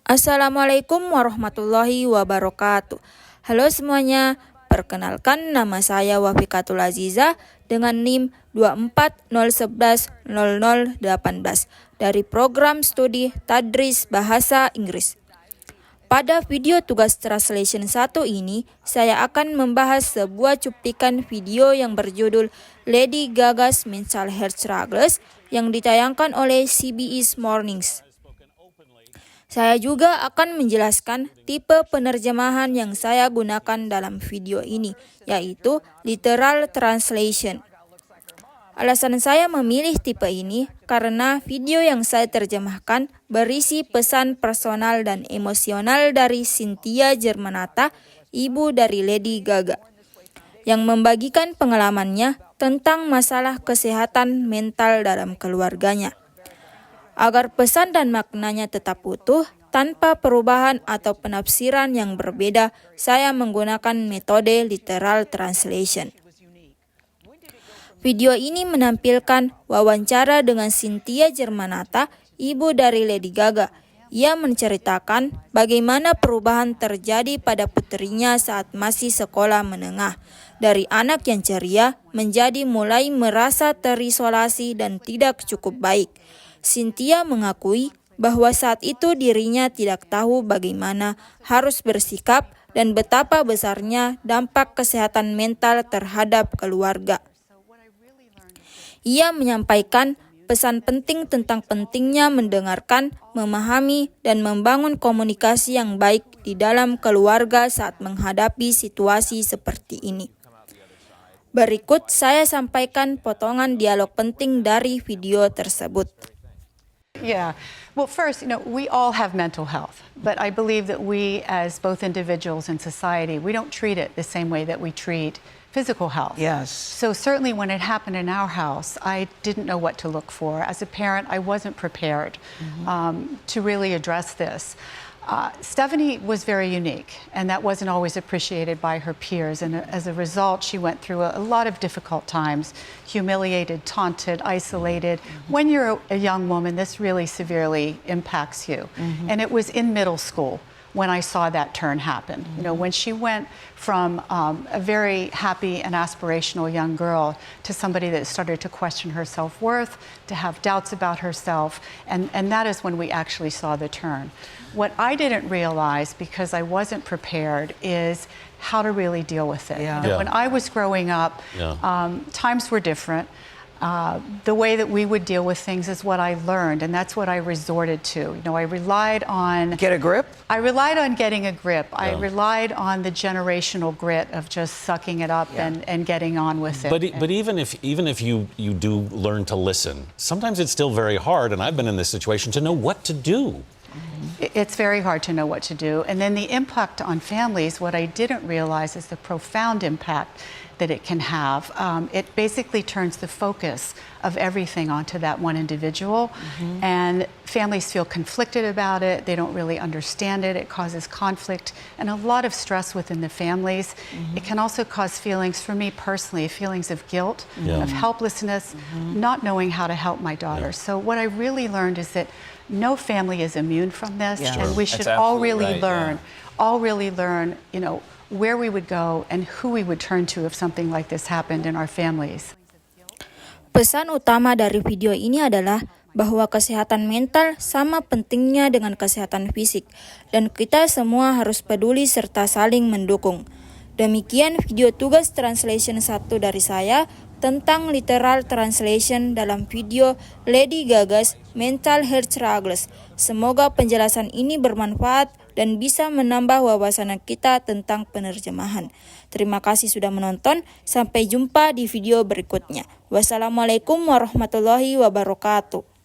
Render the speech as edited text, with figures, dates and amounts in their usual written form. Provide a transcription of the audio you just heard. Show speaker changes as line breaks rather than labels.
Assalamualaikum warahmatullahi wabarakatuh. Halo semuanya, perkenalkan nama saya Wafikatul Aziza dengan NIM 240110018 dari program studi Tadris Bahasa Inggris. Pada video tugas translation 1 ini, saya akan membahas sebuah cuplikan video yang berjudul Lady Gaga's Mental Health Struggles yang ditayangkan oleh CBS Mornings. Saya juga akan menjelaskan tipe penerjemahan yang saya gunakan dalam video ini, yaitu literal translation. Alasan saya memilih tipe ini karena video yang saya terjemahkan berisi pesan personal dan emosional dari Cynthia Germanata, ibu dari Lady Gaga, yang membagikan pengalamannya tentang masalah kesehatan mental dalam keluarganya. Agar pesan dan maknanya tetap utuh, tanpa perubahan atau penafsiran yang berbeda, saya menggunakan metode literal translation. Video ini menampilkan wawancara dengan Cynthia Germanata, ibu dari Lady Gaga. Ia menceritakan bagaimana perubahan terjadi pada putrinya saat masih sekolah menengah. Dari anak yang ceria menjadi mulai merasa terisolasi dan tidak cukup baik. Cynthia mengakui bahwa saat itu dirinya tidak tahu bagaimana harus bersikap dan betapa besarnya dampak kesehatan mental terhadap keluarga. Ia menyampaikan pesan penting tentang pentingnya mendengarkan, memahami, dan membangun komunikasi yang baik di dalam keluarga saat menghadapi situasi seperti ini. Berikut saya sampaikan potongan dialog penting dari video tersebut.
Yeah. Well, first, we all have mental health, but I believe that we, as both individuals and society, we don't treat it the same way that we treat physical health.
Yes.
So certainly when it happened in our house, I didn't know what to look for. As a parent, I wasn't prepared to really address this. Stephanie was very unique, and that wasn't always appreciated by her peers. And as a result, she went through a lot of difficult times, humiliated, taunted, isolated. When you're a young woman, this really severely impacts you. And it was in middle school when I saw that turn happen. When she went from a very happy and aspirational young girl to somebody that started to question her self-worth, to have doubts about herself, and that is when we actually saw the turn. What I didn't realize, because I wasn't prepared, is how to really deal with it. When I was growing up, times were different. The way that we would deal with things is what I learned, and that's what I resorted to. I relied on...
Get a grip?
I relied on getting a grip. I relied on the generational grit of just sucking it up and getting on with it.
But even if you do learn to listen, sometimes it's still very hard, and I've been in this situation, to know what to do.
It's very hard to know what to do. And then the impact on families, what I didn't realize is the profound impact that it can have. It basically turns the focus of everything onto that one individual. And families feel conflicted about it. They don't really understand it. It causes conflict and a lot of stress within the families. It can also cause feelings, for me personally, feelings of guilt, of helplessness, not knowing how to help my daughter. So what I really learned is that no family is immune from this, and we should all really learn, where we would go and who we would turn to if something like this happened in our families.
Pesan utama dari video ini adalah bahwa kesehatan mental sama pentingnya dengan kesehatan fisik, dan kita semua harus peduli serta saling mendukung. Demikian video tugas translation 1 dari saya tentang literal translation dalam video Lady Gaga's Mental Health Struggles. Semoga penjelasan ini bermanfaat dan bisa menambah wawasan kita tentang penerjemahan. Terima kasih sudah menonton. Sampai jumpa di video berikutnya. Wassalamualaikum warahmatullahi wabarakatuh.